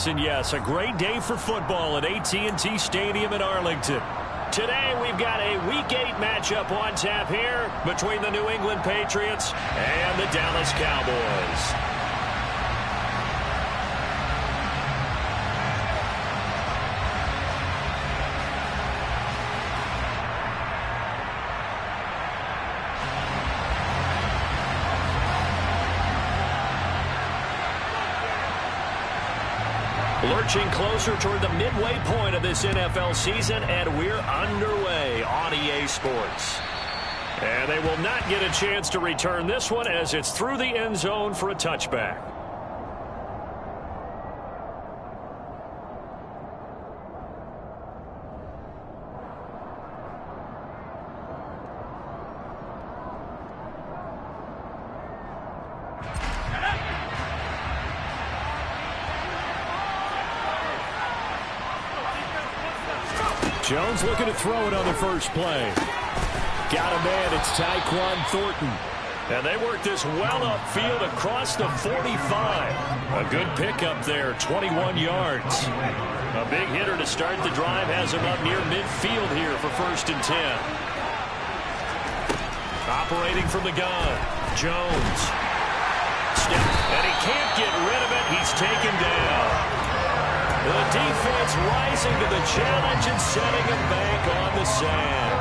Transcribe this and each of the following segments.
and yes, a great day for football at AT&T Stadium in Arlington. Today, we've got a Week 8 matchup on tap here between the New England Patriots and the Dallas Cowboys. Lurching closer toward the midway point of this NFL season, and we're underway on EA Sports. And they will not get a chance to return this one as it's through the end zone for a touchback. Jones looking to throw it on the first play. Got a man, it's Tyquan Thornton. And they work this well upfield across the 45. A good pickup there, 21 yards. A big hitter to start the drive has him up near midfield here for 1st and 10. Operating from the gun, Jones. Step, and he can't get rid of it. He's taken down. The defense rising to the challenge and setting him back on the sand.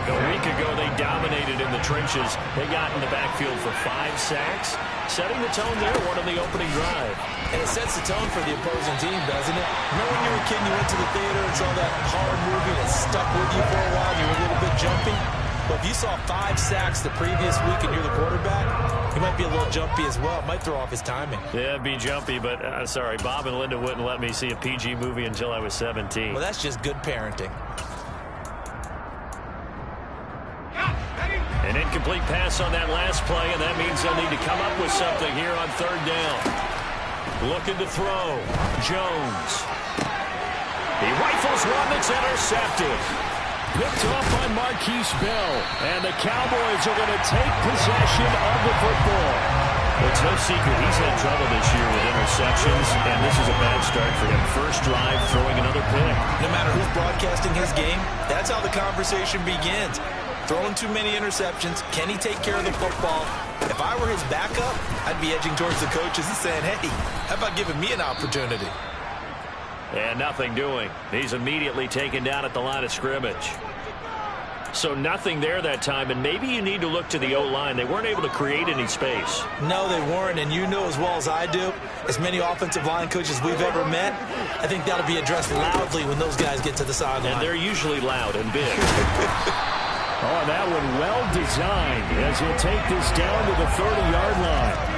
A week ago, they dominated in the trenches. They got in the backfield for 5 sacks, setting the tone there, one on the opening drive. And it sets the tone for the opposing team, doesn't it? Remember when you were a kid, you went to the theater and saw that horror movie that stuck with you for a while, you were a little bit jumpy? But if you saw 5 sacks the previous week and you're the quarterback, he might be a little jumpy as well. It might throw off his timing. Yeah, it'd be jumpy, but sorry, Bob and Linda wouldn't let me see a PG movie until I was 17. Well, that's just good parenting. An incomplete pass on that last play, and that means they'll need to come up with something here on 3rd down. Looking to throw. Jones. He rifles one that's intercepted. Picked off by Marquise Bell, and the Cowboys are going to take possession of the football. Well, it's no secret he's had trouble this year with interceptions, and this is a bad start for him. First drive, throwing another pick. No matter who's broadcasting his game, that's how the conversation begins. Throwing too many interceptions, can he take care of the football? If I were his backup, I'd be edging towards the coaches and saying, hey, how about giving me an opportunity? And nothing doing. He's immediately taken down at the line of scrimmage. So nothing there that time, and maybe you need to look to the O-line. They weren't able to create any space. No, they weren't, and you know as well as I do, as many offensive line coaches we've ever met, I think that'll be addressed loudly when those guys get to the sideline. And they're usually loud and big. Oh, that one well designed as he'll take this down to the 30-yard line.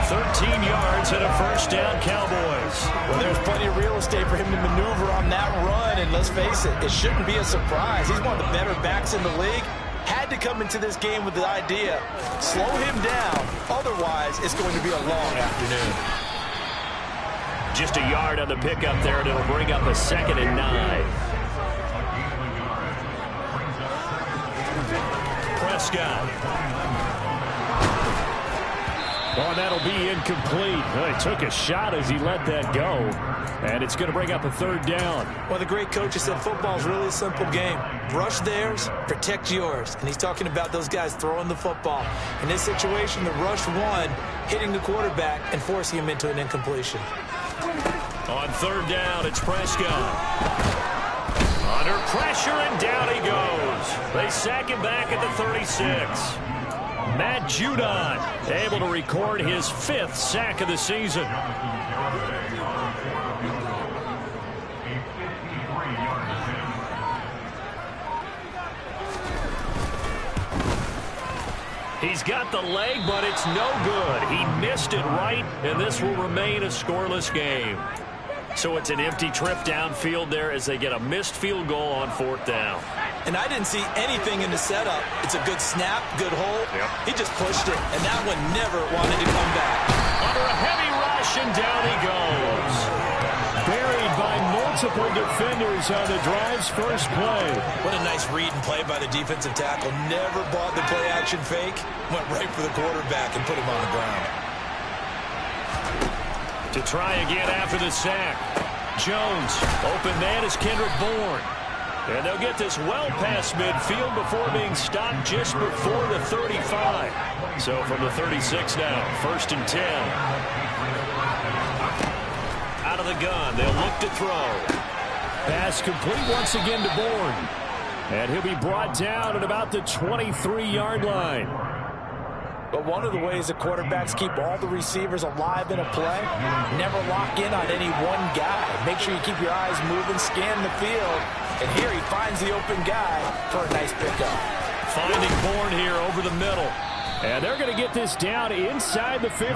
13 yards and a first down, Cowboys. Well, there's plenty of real estate for him to maneuver on that run, and let's face it, it shouldn't be a surprise. He's one of the better backs in the league. Had to come into this game with the idea, slow him down, otherwise it's going to be a long afternoon. Just a yard on the pickup there, and it'll bring up a 2nd and 9. Prescott. Oh, that'll be incomplete. Well, he took a shot as he let that go. And it's going to bring up a 3rd down. Well, the great coach has said football's really a simple game. Rush theirs, protect yours. And he's talking about those guys throwing the football. In this situation, the rush one, hitting the quarterback and forcing him into an incompletion. On 3rd down, it's Prescott. Under pressure, and down he goes. They sack him back at the 36. Matt Judon able to record his 5th sack of the season. He's got the leg, but it's no good. He missed it right, and this will remain a scoreless game. So it's an empty trip downfield there as they get a missed field goal on 4th down. And I didn't see anything in the setup. It's a good snap, good hole. Yep. He just pushed it, and that one never wanted to come back. Under a heavy rush, and down he goes. Buried by multiple defenders on the drive's first play. What a nice read and play by the defensive tackle. Never bought the play-action fake. Went right for the quarterback and put him on the ground. To try again after the sack. Jones, open man is Kendrick Bourne. And they'll get this well past midfield before being stopped just before the 35. So from the 36 now, 1st and 10. Out of the gun, they'll look to throw. Pass complete once again to Bourne. And he'll be brought down at about the 23-yard line. But one of the ways the quarterbacks keep all the receivers alive in a play, never lock in on any one guy. Make sure you keep your eyes moving, scan the field. And here he finds the open guy for a nice pickup. Finding Bourne here over the middle. And they're going to get this down inside the 15.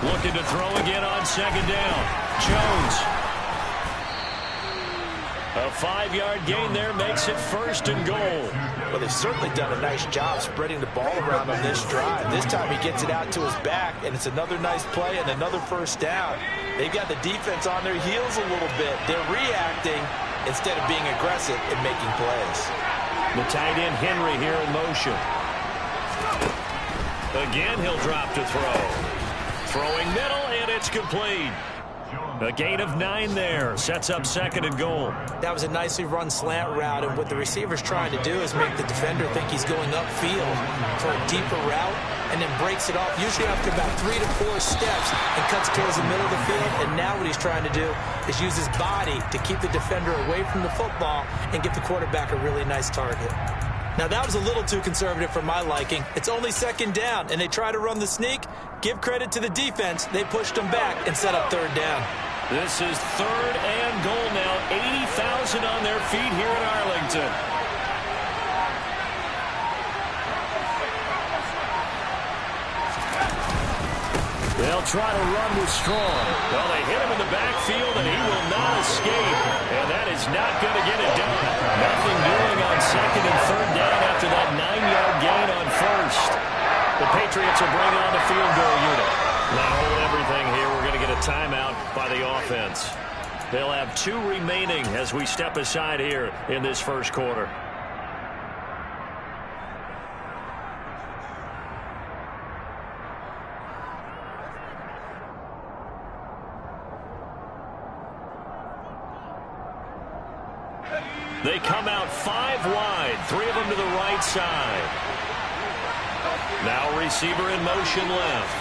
Looking to throw again on 2nd down. Jones. A 5-yard gain there makes it 1st and goal. Well, they've certainly done a nice job spreading the ball around on this drive. This time he gets it out to his back, and it's another nice play and another 1st down. They've got the defense on their heels a little bit. They're reacting instead of being aggressive and making plays. The tight end Henry here in motion. Again, he'll drop to throw. Throwing middle, and it's complete. A gain of 9 there. Sets up 2nd and goal. That was a nicely run slant route, and what the receiver's trying to do is make the defender think he's going upfield for a deeper route, and then breaks it off, usually after about 3 to 4 steps, and cuts towards the middle of the field. And now what he's trying to do is use his body to keep the defender away from the football and give the quarterback a really nice target. Now, that was a little too conservative for my liking. It's only 2nd down, and they try to run the sneak. Give credit to the defense. They pushed them back and set up 3rd down. This is 3rd and goal now. 80,000 on their feet here in Arlington. They'll try to run with Strong. Well, they hit him in the backfield, and he will not escape. And that is not going to get it done. Nothing doing on 2nd and 3rd down after that 9-yard gain on 1st. The Patriots will bring on the field goal unit. Now hold everything here. We're going to get a timeout by the offense. They'll have 2 remaining as we step aside here in this 1st quarter. They come out 5 wide, 3 of them to the right side. Now receiver in motion left.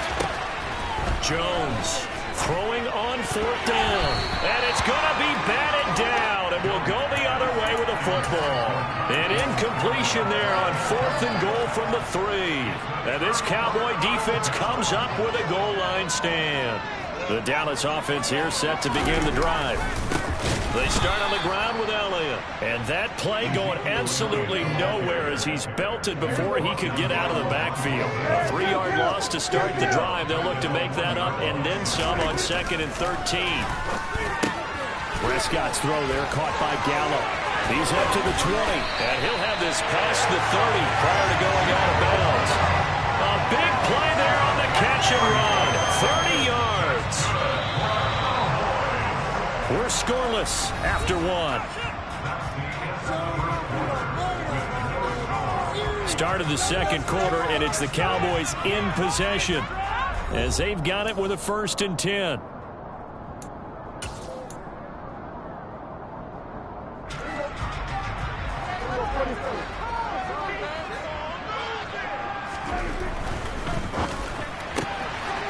Jones throwing on 4th down. And it's going to be batted down, and will go the other way with the football. An incompletion there on 4th and goal from the 3. And this Cowboy defense comes up with a goal line stand. The Dallas offense here set to begin the drive. They start on the ground with Elliott. And that play going absolutely nowhere as he's belted before he could get out of the backfield. A 3-yard loss to start the drive. They'll look to make that up and then some on 2nd and 13. Prescott's throw there caught by Gallup. He's up to the 20. And he'll have this past the 30 prior to going out of bounds. A big play there on the catch and run. 30 yards. We're scoreless after 1. Start of the 2nd quarter, and it's the Cowboys in possession as they've got it with a 1st and 10.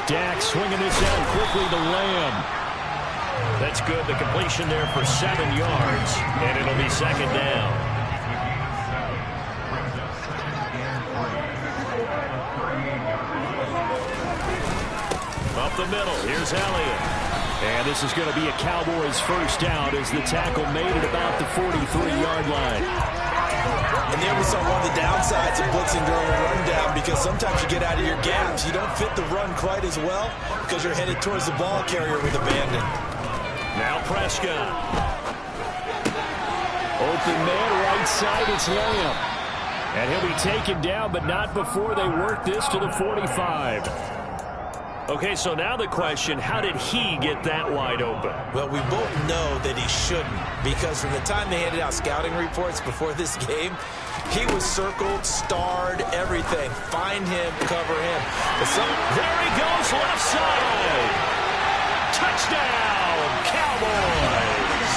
Dak swinging this out quickly to Lamb. That's good. The completion there for 7 yards, and it'll be 2nd down. Up the middle, here's Elliott. And this is going to be a Cowboys 1st down as the tackle made it about the 43-yard line. And there we saw one of the downsides of blitzing during a rundown, because sometimes you get out of your gaps. You don't fit the run quite as well because you're headed towards the ball carrier with abandon. Now Prescott. Open man right side, it's Lamb. And he'll be taken down, but not before they work this to the 45. Okay, so now the question, how did he get that wide open? Well, we both know that he shouldn't. because from the time they handed out scouting reports before this game, he was circled, starred, everything. Find him, cover him. There he goes, left side. Touchdown, Cowboys.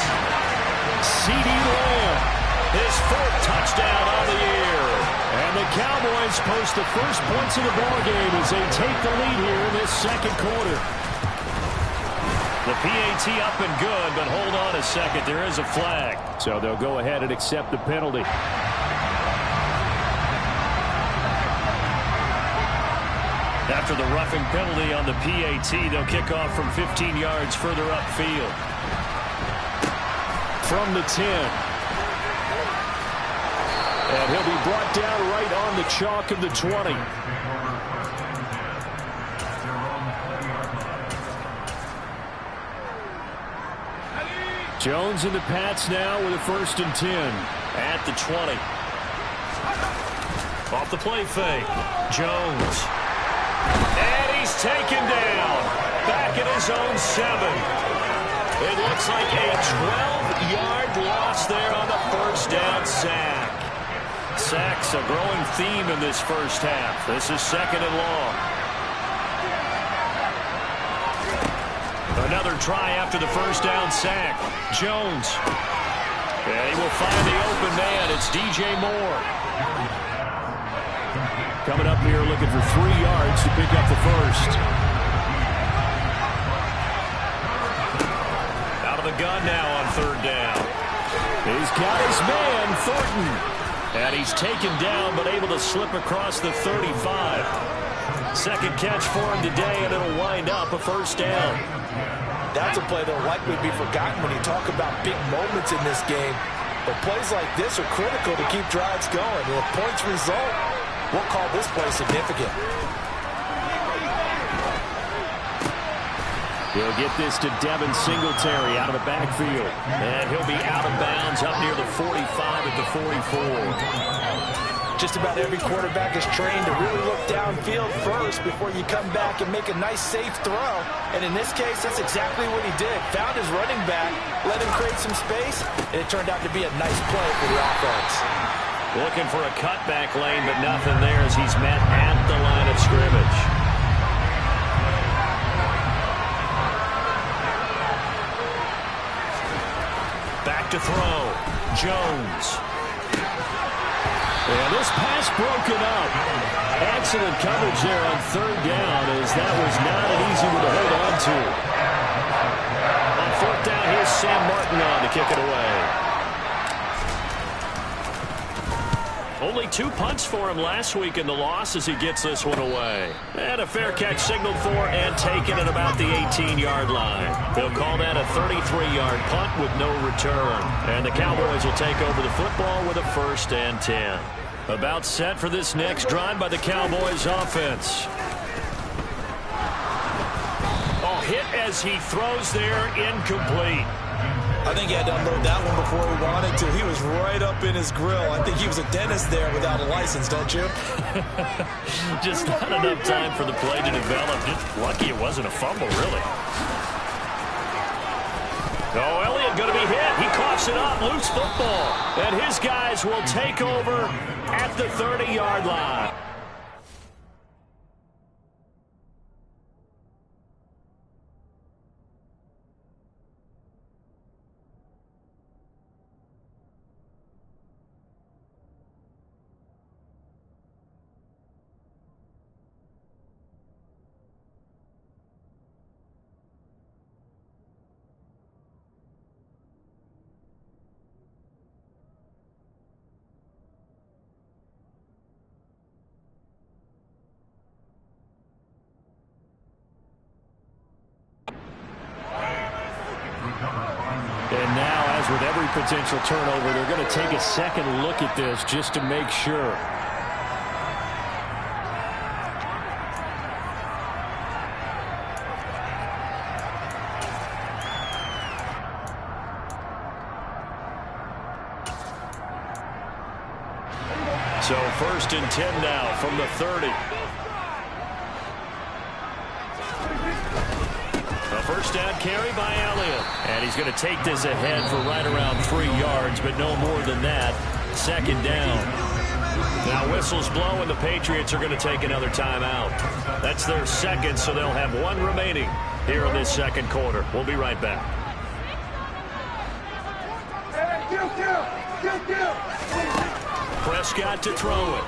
CeeDee Lamb, his 4th touchdown of the year. And the Cowboys post the first points of the ballgame as they take the lead here in this second quarter. The PAT up and good, but hold on a second. There is a flag. So they'll go ahead and accept the penalty. After the roughing penalty on the PAT, they'll kick off from 15 yards further upfield. From the 10. And he'll be brought down right on the chalk of the 20. Jones and the Pats now with a 1st and 10. At the 20. Off the play fake. Jones. And he's taken down. Back at his own 7. It looks like a 12-yard loss there on the first down sack. Sacks a growing theme in this first half. This is 2nd and long. Another try after the first down sack. Jones. And he will find the open man. It's DJ Moore. Coming up here looking for 3 yards to pick up the first. Out of the gun now on 3rd down. He's got his man, Thornton. And he's taken down but able to slip across the 35. 2nd catch for him today, and it'll wind up a first down. That's a play that will likely be forgotten when you talk about big moments in this game. But plays like this are critical to keep drives going. And if points result, we'll call this play significant. He'll get this to Devin Singletary out of the backfield. And he'll be out of bounds up near the 45 at the 44. Just about every quarterback is trained to really look downfield first before you come back and make a nice, safe throw. And in this case, that's exactly what he did. Found his running back, let him create some space, and it turned out to be a nice play for the offense. Looking for a cutback lane, but nothing there as he's met at the line of scrimmage. Back to throw. Jones. And this pass broken up. Excellent coverage there on 3rd down as that was not an easy one to hold on to. On 4th down, here's Sam Martin on to kick it away. Only 2 punts for him last week in the loss as he gets this one away. And a fair catch signaled for and taken at about the 18-yard line. They'll call that a 33-yard punt with no return. And the Cowboys will take over the football with a 1st and 10. About set for this next drive by the Cowboys offense. Oh, hit as he throws there, incomplete. I think he had to unload that one before he wanted to. He was right up in his grill. I think he was a dentist there without a license, don't you? Just not enough time for the play to develop. Just lucky it wasn't a fumble, really. Oh, Elliott going to be hit. He coughs it up. Loose football. And his guys will take over at the 30-yard line. And now, as with every potential turnover, they're going to take a second look at this just to make sure. So 1st and 10 now from the 30. first down carry by Elliott. And he's going to take this ahead for right around 3 yards, but no more than that. Second down. Now whistles blow, and the Patriots are going to take another timeout. That's their second, so they'll have one remaining here in this second quarter. We'll be right back. Prescott to throw it.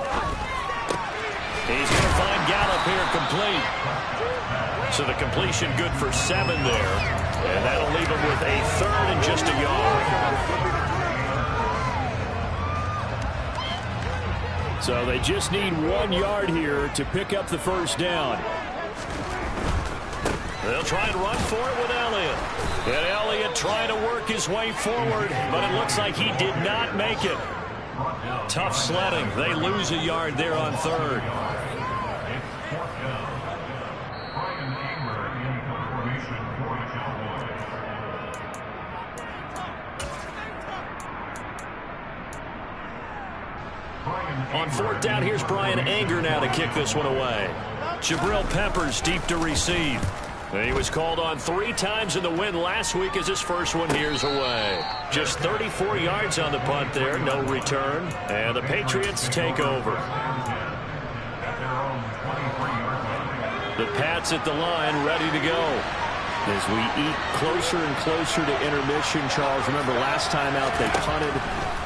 He's going to find Gallup here complete. So the completion good for 7 there. And that'll leave him with a third and just a yard. So they just need 1 yard here to pick up the first down. They'll try and run for it with Elliott. And Elliott trying to work his way forward, but it looks like he did not make it. Tough sledding. They lose a yard there on third. On fourth down, here's Brian Anger now to kick this one away. Jabril Peppers deep to receive. He was called on 3 times in the win last week as his first one here's away. Just 34 yards on the punt there, no return. And the Patriots take over. The Pats at the line, ready to go. As we eat closer and closer to intermission, Charles, remember last time out they punted.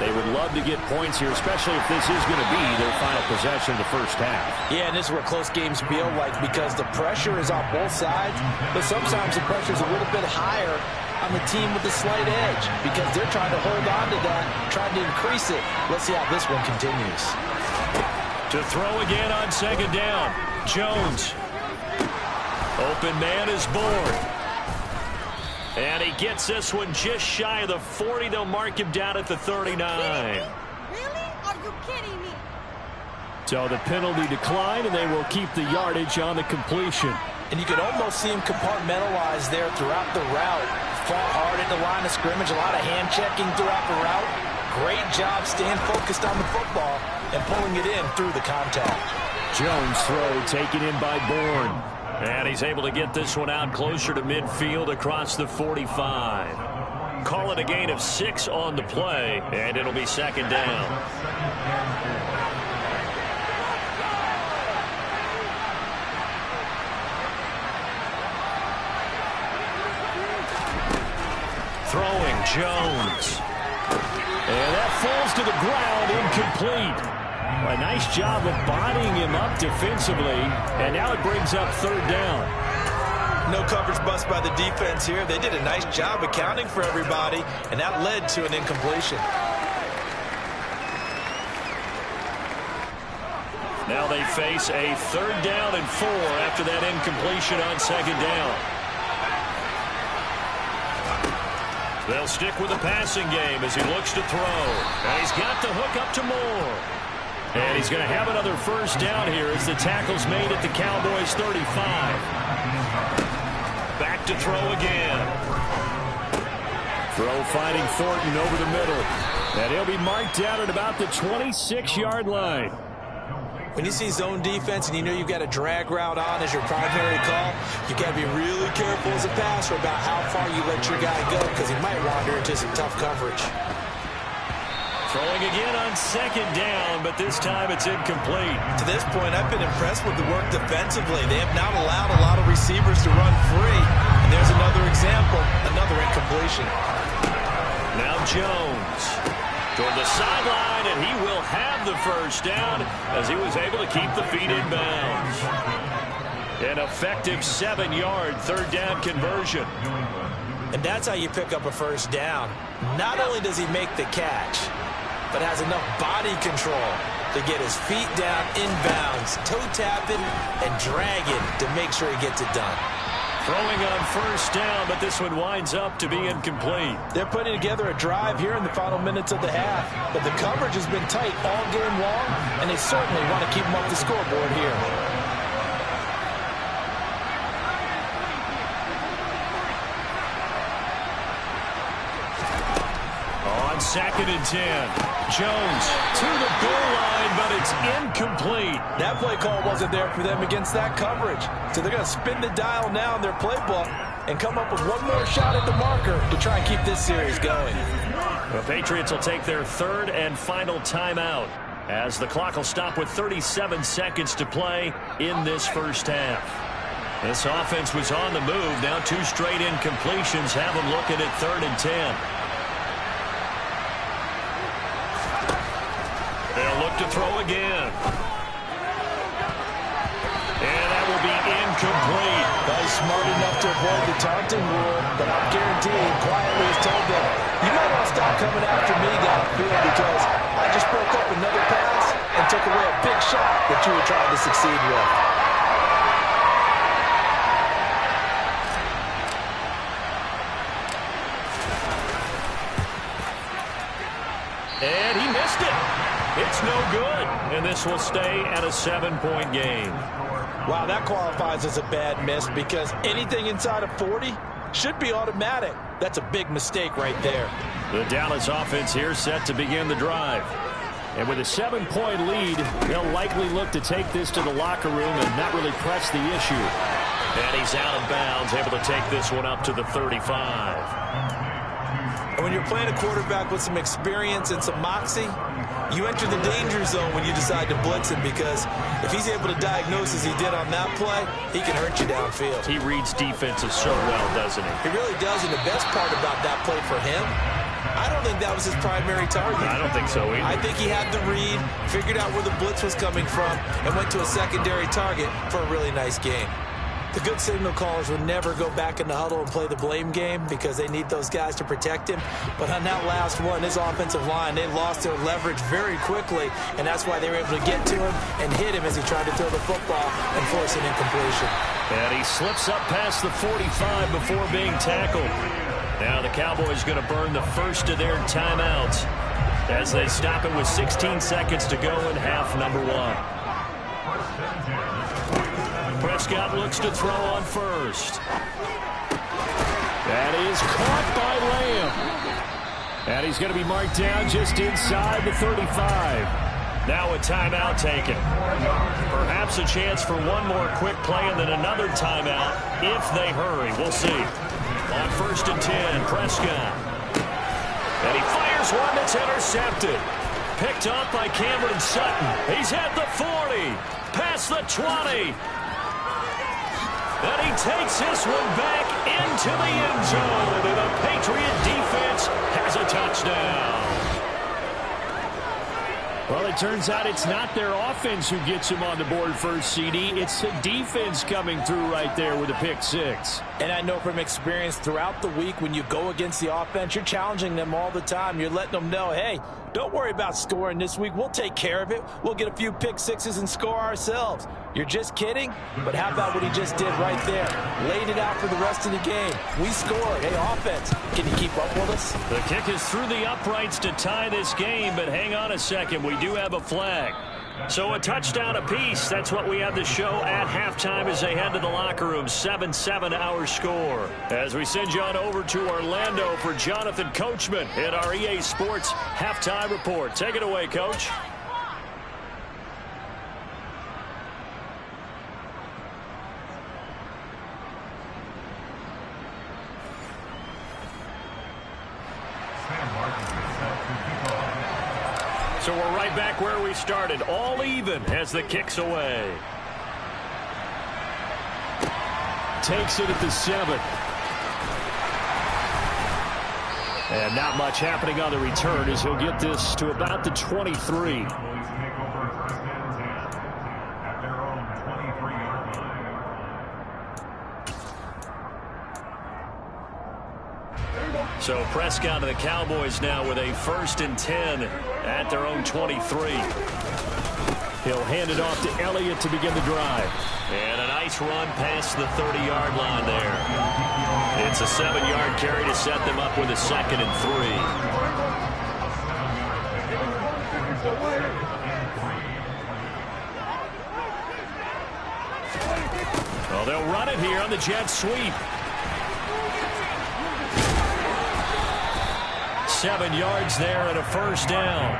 They would love to get points here, especially if this is going to be their final possession of the first half. Yeah, and this is where close games feel like because the pressure is on both sides, but sometimes the pressure is a little bit higher on the team with the slight edge because they're trying to hold on to that, trying to increase it. Let's see how this one continues. To throw again on second down. Jones. Open man is Bourne. And he gets this one just shy of the 40. They'll mark him down at the 39. Really? Are you kidding me? So the penalty declined, and they will keep the yardage on the completion. And you can almost see him compartmentalize there throughout the route. Fought hard at the line of scrimmage, a lot of hand checking throughout the route. Great job staying focused on the football and pulling it in through the contact. Jones throw taken in by Bourne. And he's able to get this one out closer to midfield across the 45. Call it a gain of 6 on the play, and it'll be second down. Throwing Jones. And that falls to the ground, incomplete. A nice job of bodying him up defensively, and now it brings up third down. No coverage bust by the defense here. They did a nice job accounting for everybody, and that led to an incompletion. Now they face a third down and 4 after that incompletion on second down. They'll stick with the passing game as he looks to throw. And he's got the hook up to Moore. And he's going to have another first down here as the tackle's made at the Cowboys' 35. Back to throw again. Throw finding Thornton over the middle. And he'll be marked down at about the 26-yard line. When you see zone defense and you know you've got a drag route on as your primary call, you got to be really careful as a passer about how far you let your guy go because he might wander into some tough coverage. Throwing again on second down, but this time it's incomplete. To this point, I've been impressed with the work defensively. They have not allowed a lot of receivers to run free. And there's another example, another incompletion. Now Jones toward the sideline, and he will have the first down as he was able to keep the feet in bounds. An effective 7-yard third down conversion. And that's how you pick up a first down. Not only does he make the catch, but has enough body control to get his feet down inbounds, toe tapping and dragging to make sure he gets it done. Throwing on first down, but this one winds up to be incomplete. They're putting together a drive here in the final minutes of the half, but the coverage has been tight all game long, and they certainly want to keep them off the scoreboard here. On second and 10, Jones to the goal line, but it's incomplete. That play call wasn't there for them against that coverage. So they're going to spin the dial now in their playbook and come up with one more shot at the marker to try and keep this series going. The Patriots will take their third and final timeout as the clock will stop with 37 seconds to play in this first half. This offense was on the move. Now 2 straight incompletions have them looking at 3rd and 10. They'll look to throw again. And that will be incomplete. He's smart enough to avoid the taunting rule, but I'm guaranteeing quietly has told them, you might want to stop coming after me downfield because I just broke up another pass and took away a big shot that you were trying to succeed with. And he missed it. It's no good. And this will stay at a 7-point game. Wow, that qualifies as a bad miss because anything inside of 40 should be automatic. That's a big mistake right there. The Dallas offense here set to begin the drive. And with a 7-point lead, they'll likely look to take this to the locker room and not really press the issue. And he's out of bounds, able to take this one up to the 35. And when you're playing a quarterback with some experience and some moxie, you enter the danger zone when you decide to blitz him because if he's able to diagnose as he did on that play, he can hurt you downfield. He reads defenses so well, doesn't he? He really does, and the best part about that play for him, I don't think that was his primary target. I don't think so either. I think he had the read, figured out where the blitz was coming from, and went to a secondary target for a really nice game. The good signal callers would never go back in the huddle and play the blame game because they need those guys to protect him. But on that last one, his offensive line, they lost their leverage very quickly, and that's why they were able to get to him and hit him as he tried to throw the football and force an incompletion. And he slips up past the 45 before being tackled. Now the Cowboys going to burn the first of their timeouts as they stop it with 16 seconds to go in half number 1. Prescott looks to throw on first. That is caught by Lamb. And he's going to be marked down just inside the 35. Now a timeout taken. Perhaps a chance for one more quick play and then another timeout if they hurry. We'll see. On 1st and 10, Prescott. And he fires one that's intercepted. Picked up by Cameron Sutton. He's at the 40. Past the 20. And he takes this one back into the end zone. And the Patriot defense has a touchdown. Well, it turns out it's not their offense who gets him on the board first, CD. It's the defense coming through right there with a pick 6. And I know from experience throughout the week when you go against the offense, you're challenging them all the time. You're letting them know, hey, don't worry about scoring this week. We'll take care of it. We'll get a few pick 6s and score ourselves. You're just kidding? But how about what he just did right there? Laid it out for the rest of the game. We scored. Hey, offense, can you keep up with us? The kick is through the uprights to tie this game, but hang on a second. We do have a flag. So a touchdown apiece. That's what we have the show at halftime as they head to the locker room. 7-7 our score. As we send you on over to Orlando for Jonathan Coachman in our EA Sports halftime report. Take it away, Coach. So we're right back where we started, all even as the kick's away. Takes it at the 7. And not much happening on the return as he'll get this to about the 23. So Prescott and the Cowboys now with a 1st and 10 at their own 23. He'll hand it off to Elliott to begin the drive. And a nice run past the 30-yard line there. It's a 7-yard carry to set them up with a 2nd and 3. Well, they'll run it here on the jet sweep. 7 yards there and a 1st down.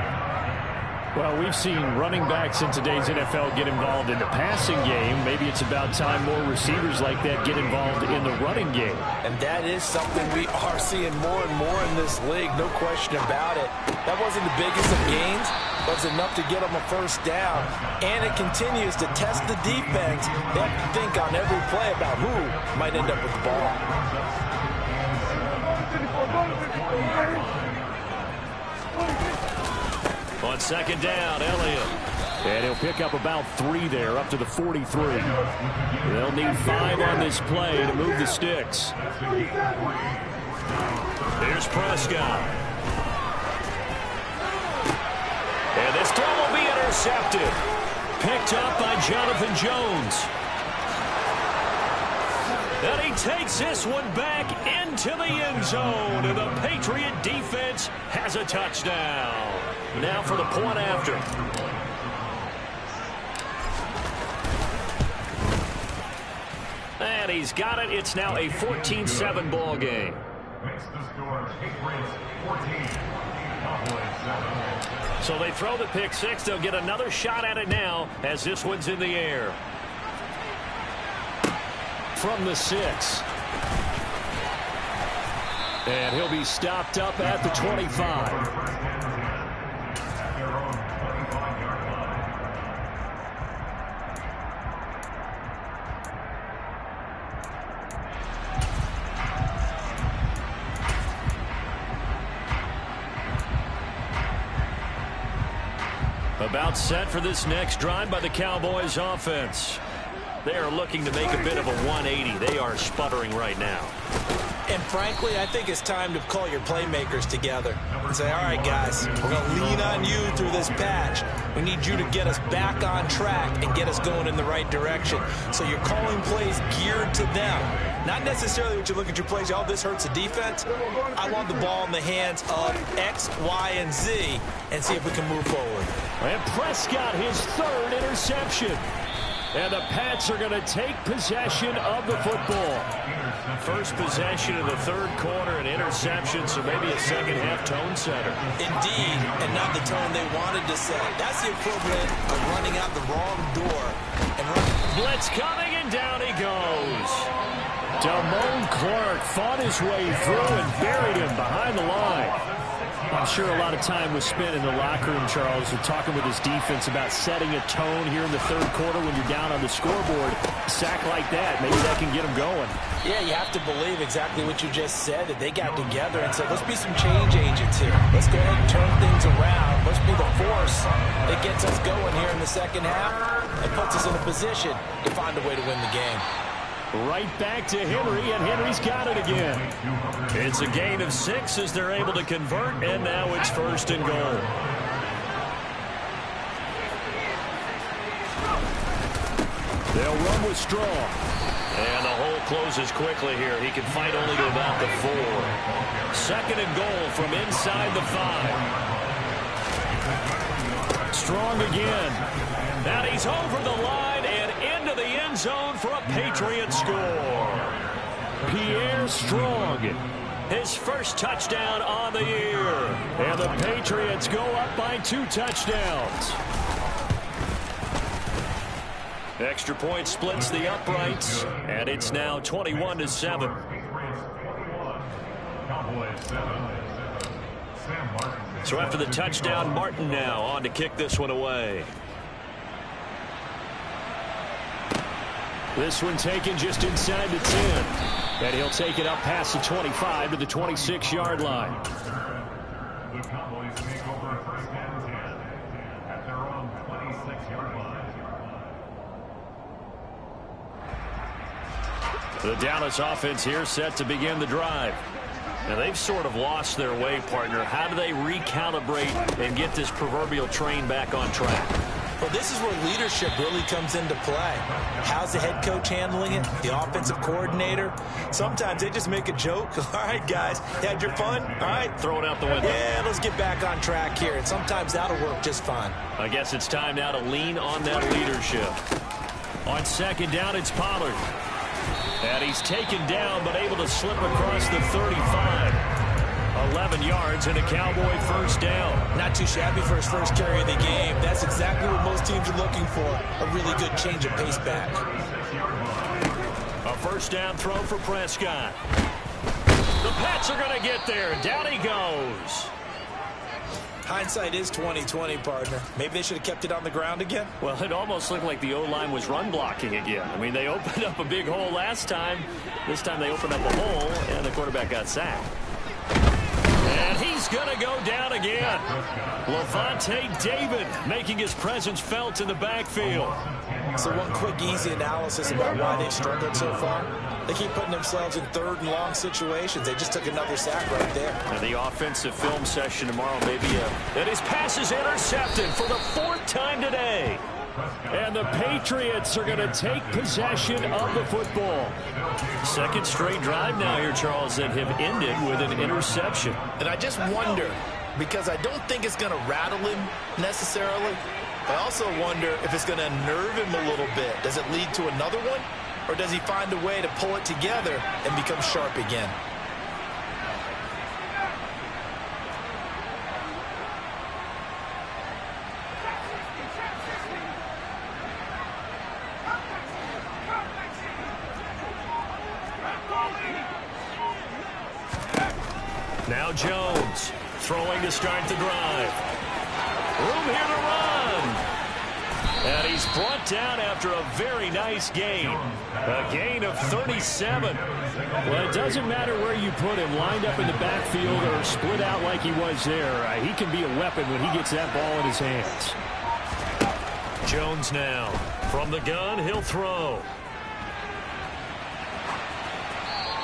Well, we've seen running backs in today's NFL get involved in the passing game. Maybe it's about time more receivers like that get involved in the running game. And that is something we are seeing more and more in this league, no question about it. That wasn't the biggest of gains, but it's enough to get them a first down. And it continues to test the defense. They have to think on every play about who might end up with the ball. On second down, Elliott. And he'll pick up about 3 there, up to the 43. They'll need 5 on this play to move the sticks. Here's Prescott. And this throw will be intercepted. Picked up by Jonathan Jones. And he takes this one back into the end zone. And the Patriot defense has a touchdown. Now for the point after. And he's got it. It's now a 14-7 ball game. So they throw the pick six. They'll get another shot at it now as this one's in the air. From the 6. And he'll be stopped up at the 25. About set for this next drive by the Cowboys offense. They are looking to make a bit of a 180. They are sputtering right now. And frankly, I think it's time to call your playmakers together and say, all right, guys, we're going to lean on you through this patch. We need you to get us back on track and get us going in the right direction. So you're calling plays geared to them. Not necessarily what you look at your plays, oh, this hurts the defense. I want the ball in the hands of X, Y, and Z and see if we can move forward. And Prescott, his 3rd interception. And the Pats are going to take possession of the football. First possession of the 3rd quarter, an interception, so maybe a second-half tone setter. Indeed, and not the tone they wanted to set. That's the equivalent of running out the wrong door. And blitz coming, and down he goes. Damone Clark fought his way through and buried him behind the line. I'm sure a lot of time was spent in the locker room, Charles, with talking with his defense about setting a tone here in the 3rd quarter when you're down on the scoreboard. A sack like that, maybe that can get them going. Yeah, you have to believe exactly what you just said, that they got together and said, let's be some change agents here. Let's go ahead and turn things around. Let's be the force that gets us going here in the second half and puts us in a position to find a way to win the game. Right back to Henry, and Henry's got it again. It's a gain of 6 as they're able to convert, and now it's 1st and goal. They'll run with Strong. And the hole closes quickly here. He can fight only to about the 4. 2nd and goal from inside the 5. Strong again. And he's over the line and into the end zone for a Patriot score. Pierre Strong. His first touchdown on the year. And the Patriots go up by 2 touchdowns. Extra point splits the uprights, and it's now 21-7. So after the touchdown, Martin now on to kick this one away. This one taken just inside the 10. And he'll take it up past the 25 to the 26-yard line. The Cowboys take over 1st and 10 at their own 26-yard line. The Dallas offense here set to begin the drive. Now, they've sort of lost their way, partner. How do they recalibrate and get this proverbial train back on track? Well, this is where leadership really comes into play. How's the head coach handling it? The offensive coordinator? Sometimes they just make a joke. All right, guys, had your fun? All right. Throw it out the window. Yeah, let's get back on track here. And sometimes that'll work just fine. I guess it's time now to lean on that leadership. On 2nd down, it's Pollard. And he's taken down, but able to slip across the 35. 11 yards and a Cowboy first down. Not too shabby for his first carry of the game. That's exactly what most teams are looking for, a really good change of pace back. A first down throw for Prescott. The Pats are going to get there. Down he goes. Hindsight is 20/20, partner. Maybe they should have kept it on the ground again. Well, it almost looked like the O-line was run blocking again. I mean, they opened up a big hole last time. This time they opened up a hole, and the quarterback got sacked. And he's going to go down again. Levante David making his presence felt in the backfield. So one quick, easy analysis about why they've struggled so far. They keep putting themselves in third and long situations. They just took another sack right there. And the offensive film session tomorrow may be and his pass is intercepted for the 4th time today. And the Patriots are going to take possession of the football. Second straight drive now here, Charles, that have ended with an interception. And I just wonder, because I don't think it's going to rattle him necessarily. I also wonder if it's going to unnerve him a little bit. Does it lead to another one? Or does he find a way to pull it together and become sharp again? Now Jones throwing to start the drive. Room here to run. And he's brought down after a very nice gain. A gain of 37. Well, it doesn't matter where you put him, lined up in the backfield or split out like he was there. He can be a weapon when he gets that ball in his hands. Jones now. From the gun, he'll throw.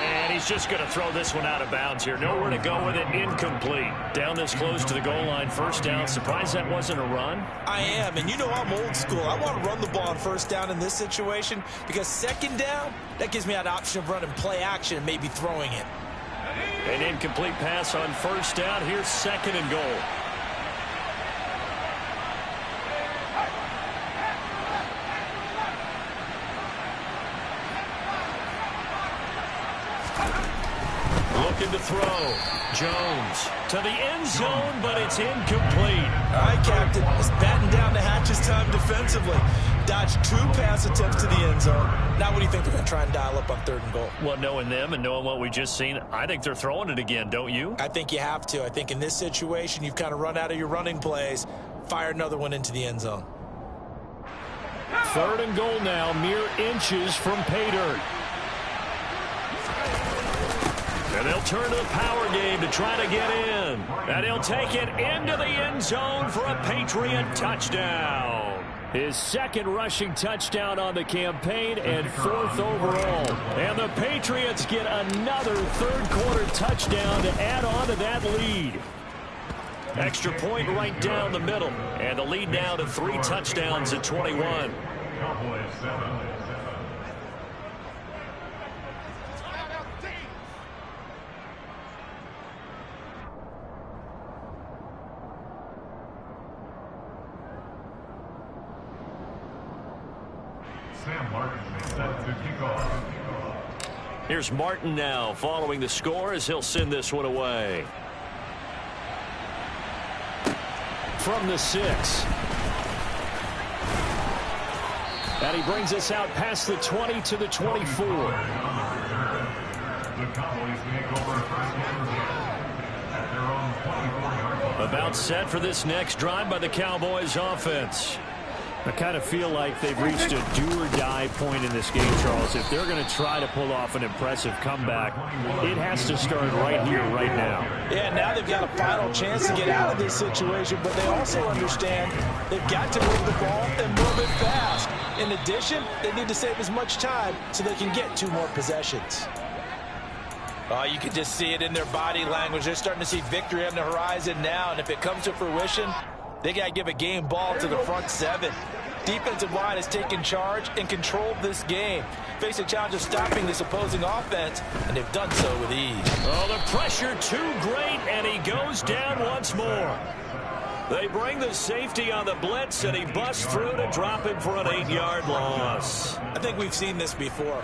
And he's just going to throw this one out of bounds here. Nowhere to go with it. Incomplete. Down this close to the goal line. First down. Surprised that wasn't a run? I am. And you know I'm old school. I want to run the ball on first down in this situation because second down, that gives me that option of running play action and maybe throwing it. An incomplete pass on first down. Here's second and goal. Looking to throw. Jones to the end zone, but it's incomplete. All right, Captain. It's batting down the hatches time defensively. Dodged 2 pass attempts to the end zone. Now what do you think they're going to try and dial up on third and goal? Well, knowing them and knowing what we just seen, I think they're throwing it again, don't you? I think you have to. I think in this situation, you've kind of run out of your running plays. Fire another one into the end zone. Third and goal now, mere inches from pay dirt. And they'll turn to the power game to try to get in. And he'll take it into the end zone for a Patriot touchdown. His second rushing touchdown on the campaign and 4th overall. And the Patriots get another third-quarter touchdown to add on to that lead. Extra point right down the middle. And the lead now to 3 touchdowns at 21. Cowboys 7. Sam Martin is set to kick off. Here's Martin now following the score as he'll send this one away. From the 6. And he brings us out past the 20 to the 24. The Cowboys take over first and 10 at their own 24-yard line. About set for this next drive by the Cowboys offense. I kind of feel like they've reached a do-or-die point in this game, Charles. If they're going to try to pull off an impressive comeback, it has to start right here, right now. Yeah, now they've got a final chance to get out of this situation, but they also understand they've got to move the ball and move it fast. In addition, they need to save as much time so they can get 2 more possessions. Oh, you can just see it in their body language. They're starting to see victory on the horizon now, and if it comes to fruition, they got to give a game ball to the front 7. Defensive line has taken charge and controlled this game. Face a challenge of stopping this opposing offense, and they've done so with ease. Oh, the pressure too great, and he goes down once more. They bring the safety on the blitz, and he busts through to drop him for an 8-yard loss. I think we've seen this before.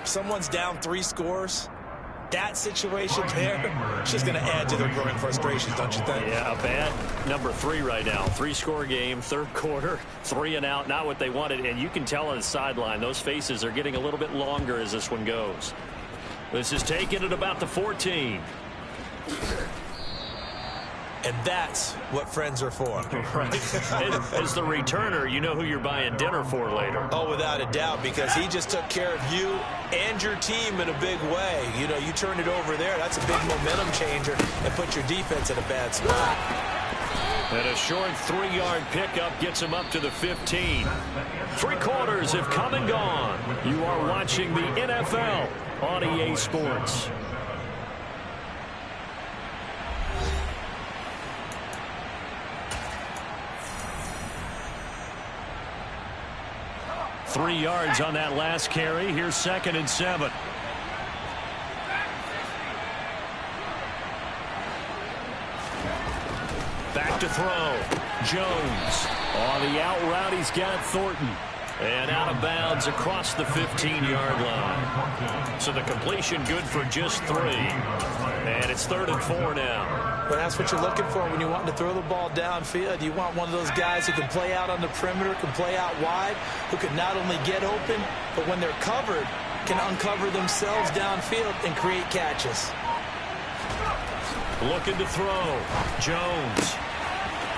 Someone's down 3 scores. that situation there, it's just going to add to their growing frustrations, don't you think? Yeah, a bad number 3 right now. 3-score game, third quarter, 3 and out, not what they wanted. And you can tell on the sideline, those faces are getting a little bit longer as this one goes. This is taken at about the 14. And that's what friends are for. Right. As the returner, you know who you're buying dinner for later. Oh, without a doubt, because he just took care of you and your team in a big way. You know, you turned it over there. That's a big momentum changer and put your defense in a bad spot. And a short 3-yard pickup gets him up to the 15. 3 quarters have come and gone. You are watching the NFL on EA Sports. Three yards on that last carry. Here's 2nd and 7. Back to throw. Jones. On the out route, he's got Thornton. And out of bounds across the 15-yard line. So the completion good for just 3. And it's 3rd and 4 now. But that's what you're looking for when you want to throw the ball downfield. You want one of those guys who can play out on the perimeter, can play out wide, who can not only get open, but when they're covered, can uncover themselves downfield and create catches. Looking to throw. Jones.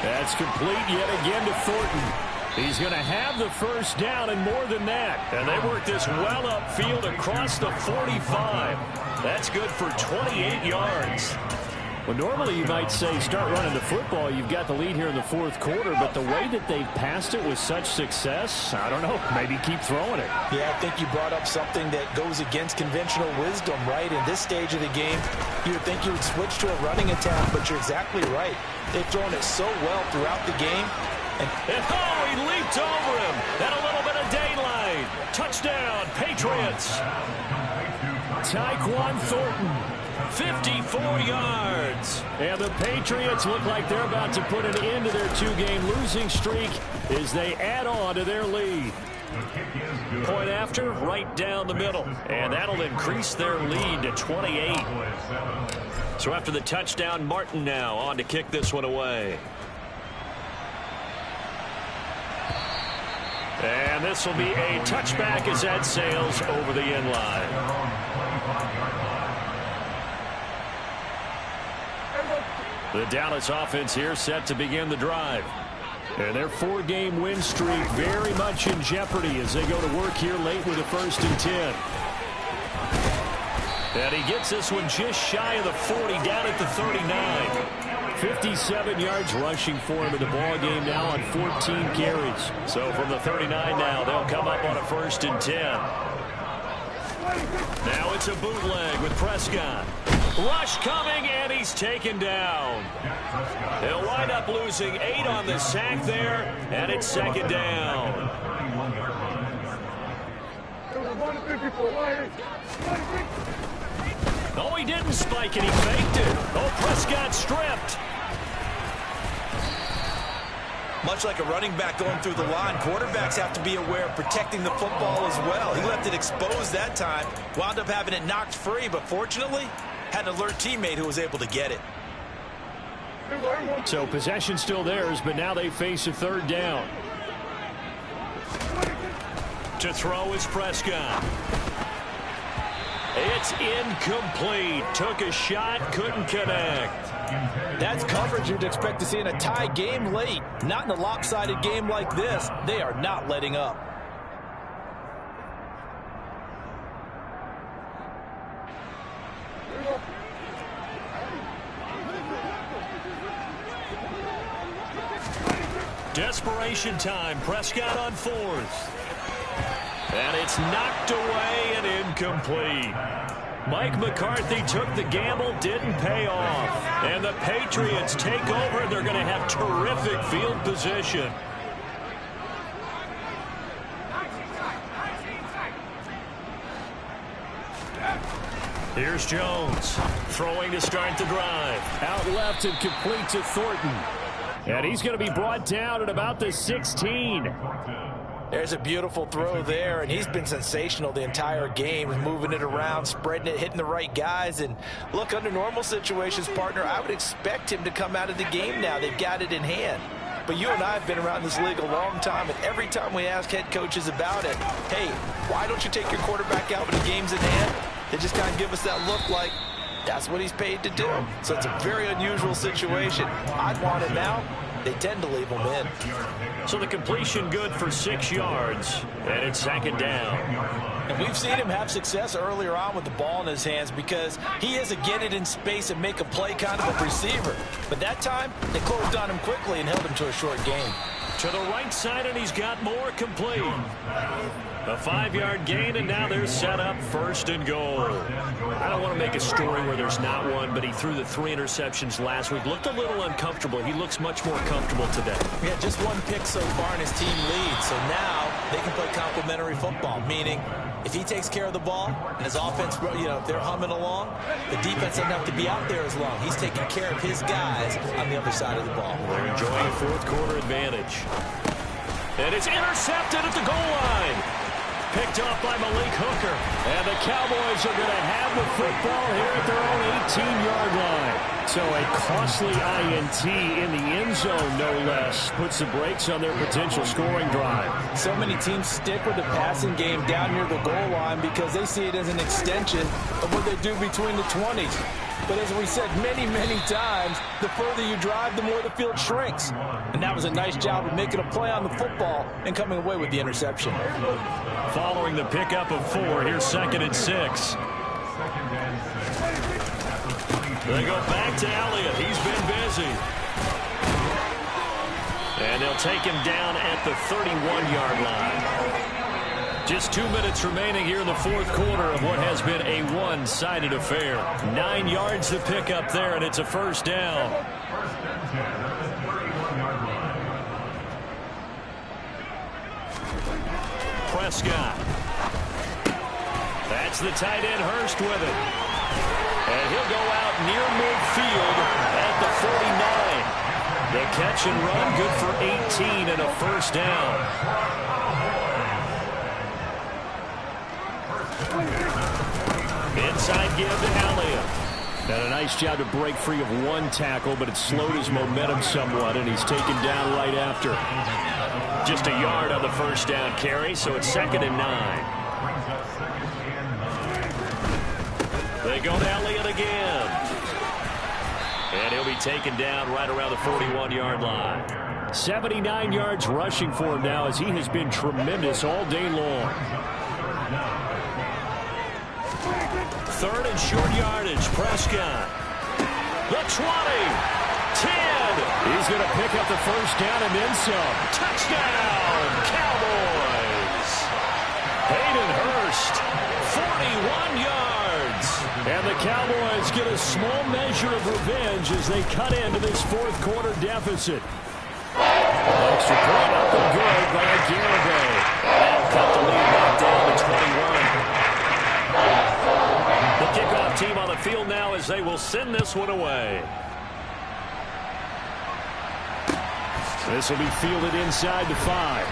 That's complete yet again to Thornton. He's going to have the first down and more than that. And they work this well upfield across the 45. That's good for 28 yards. Well, normally you might say start running the football. You've got the lead here in the 4th quarter, but the way that they've passed it with such success, I don't know, maybe keep throwing it. Yeah, I think you brought up something that goes against conventional wisdom, right? In this stage of the game, you would think you would switch to a running attack, but you're exactly right. They've thrown it so well throughout the game. And oh, he leaped over him. And a little bit of daylight. Touchdown, Patriots. Tyquan Thornton. 54 yards. And the Patriots look like they're about to put an end to their 2-game losing streak as they add on to their lead. Point after, right down the middle. And that'll increase their lead to 28. So after the touchdown, Martin now on to kick this one away. And this will be a touchback as that sails over the end line. The Dallas offense here set to begin the drive. And their 4-game win streak very much in jeopardy as they go to work here late with a 1st and 10. And he gets this one just shy of the 40, down at the 39. 57 yards rushing for him in the ball game now on 14 carries. So from the 39 now, they'll come up on a 1st and 10. Now it's a bootleg with Prescott. Rush coming, and he's taken down. They'll wind up losing 8 on the sack there, and it's 2nd down. Oh, he didn't spike it. He faked it. Oh, Prescott stripped. much like a running back going through the line, quarterbacks have to be aware of protecting the football as well. He left it exposed that time, wound up having it knocked free, but fortunately had an alert teammate who was able to get it. So possession still theirs, but now they face a 3rd down. To throw is Prescott. It's incomplete. Took a shot, couldn't connect. That's coverage you'd expect to see in a tie game late. Not in a lopsided game like this. They are not letting up. Desperation time. Prescott on 4th. And it's knocked away and incomplete. Mike McCarthy took the gamble, didn't pay off. And the Patriots take over. They're going to have terrific field position. Here's Jones throwing to start the drive. Out left and complete to Thornton. And he's going to be brought down at about the 16. There's a beautiful throw there, and he's been sensational the entire game, moving it around, spreading it, hitting the right guys. And look, under normal situations, partner, I would expect him to come out of the game now. They've got it in hand. But you and I have been around this league a long time, and every time we ask head coaches about it, hey, why don't you take your quarterback out when the game's in hand? They just kind of give us that look like that's what he's paid to do. So it's a very unusual situation. I'd want it now. They tend to leave him in. So the completion good for 6 yards, and it's second down. And we've seen him have success earlier on with the ball in his hands because he is a get it in space and make a play kind of a receiver. But that time, they closed on him quickly and held him to a short gain. To the right side, and he's got more complete. A 5-yard gain, and now they're set up first and goal. I don't want to make a story where there's not one, but he threw the 3 interceptions last week. Looked a little uncomfortable. He looks much more comfortable today. Yeah, just 1 pick so far and his team leads. So now they can play complementary football, meaning if he takes care of the ball and his offense, if they're humming along, the defense doesn't have to be out there as long. He's taking care of his guys on the other side of the ball. They're enjoying a fourth-quarter advantage. And it's intercepted at the goal line. Picked off by Malik Hooker. And the Cowboys are going to have the football here at their own 18-yard line. So a costly INT in the end zone, no less, puts the brakes on their potential scoring drive. So many teams stick with the passing game down near the goal line because they see it as an extension of what they do between the 20s. But as we said many, many times, the further you drive, the more the field shrinks. And that was a nice job of making a play on the football and coming away with the interception. Following the pickup of 4, here's 2nd and 6. They go back to Elliott. He's been busy. And they'll take him down at the 31-yard line. Just 2 minutes remaining here in the fourth quarter of what has been a one-sided affair. 9 yards to pick up there, and it's a first down. Prescott. That's the tight end, Hurst, with it. And he'll go out near midfield at the 49. The catch and run, good for 18 and a first down. Inside give to Elliott. Done a nice job to break free of 1 tackle, but it slowed his momentum somewhat, and he's taken down right after. Just a yard on the first down carry, so it's 2nd and 9. They go to Elliott again. And he'll be taken down right around the 41-yard line. 79 yards rushing for him now as he has been tremendous all day long. 3rd and short yardage. Prescott. The 20. 10. He's going to pick up the first down and then some. Touchdown, Cowboys. Hayden Hurst, 41 yards. And the Cowboys get a small measure of revenge as they cut into this fourth quarter deficit. Extra point up and good by Garibay. That'll cut the lead back down to 21. The kickoff team on the field now as they will send this one away. This will be fielded inside the 5.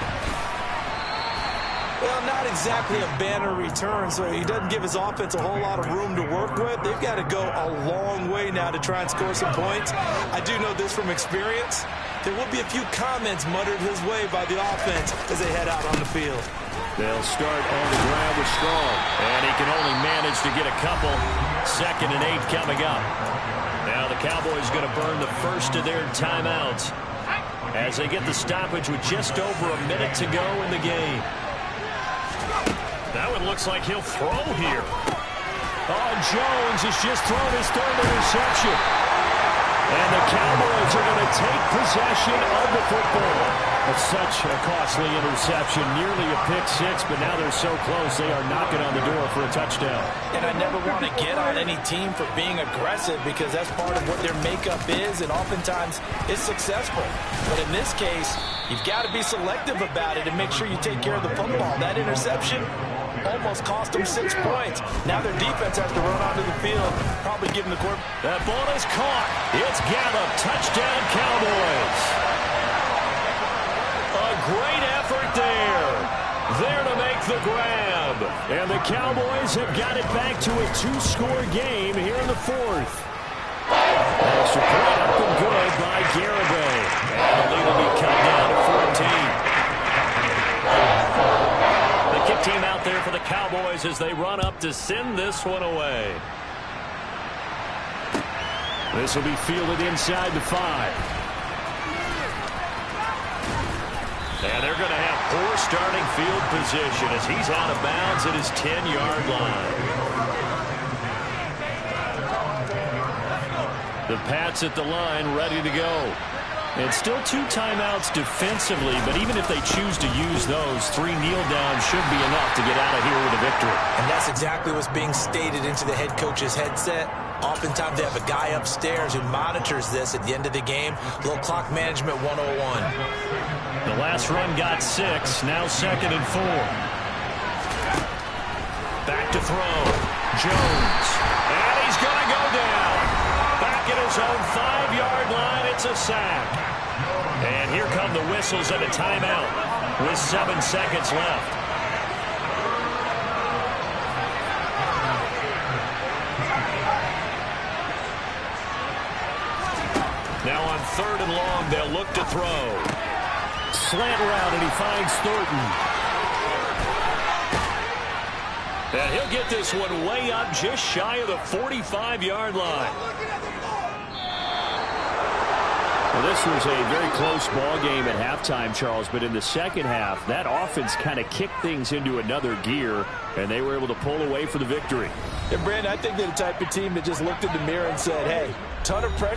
Well, not exactly a banner return, so he doesn't give his offense a whole lot of room to work with. They've got to go a long way now to try and score some points. I do know this from experience. There will be a few comments muttered his way by the offense as they head out on the field. They'll start on the ground with Strong. And he can only manage to get a couple. 2nd and 8 coming up. Now the Cowboys going to burn the first of their timeouts as they get the stoppage with just over a minute to go in the game. That one looks like he'll throw here. Oh, Jones has just thrown his 3rd interception. And the Cowboys are going to take possession of the football. It's such a costly interception, nearly a pick-6, but now they're so close they are knocking on the door for a touchdown. And I never want to get on any team for being aggressive because that's part of what their makeup is, and oftentimes it's successful. But in this case, you've got to be selective about it and make sure you take care of the football. That interception almost cost them 6 points. Now their defense has to run onto the field, probably giving the court. That ball is caught. It's Gallup. Touchdown, Cowboys. A great effort there. the grab. And the Cowboys have got it back to a 2-score game here in the fourth. Extra point up and good by Garibay. And the lead will be cut down to 14. The kick team out there for the Cowboys as they run up to send this one away. This will be fielded inside the 5. And they're going to have poor starting field position as he's out of bounds at his 10-yard line. The Pats at the line ready to go. And still 2 timeouts defensively, but even if they choose to use those, 3 kneel downs should be enough to get out of here with a victory. And that's exactly what's being stated into the head coach's headset. Oftentimes they have a guy upstairs who monitors this at the end of the game. A little clock management 101. The last run got 6, now 2nd and 4. Back to throw. Jones. And he's going to go down. Back at his own 5-yard line, it's a sack. And here come the whistles and a timeout with 7 seconds left. Now on 3rd and long, they'll look to throw. Slant route, and he finds Thornton. And he'll get this one way up just shy of the 45-yard line. Well, this was a very close ball game at halftime, Charles, but in the second half, that offense kind of kicked things into another gear, and they were able to pull away for the victory. And, Brandon, I think they're the type of team that just looked in the mirror and said, hey, ton of pressure.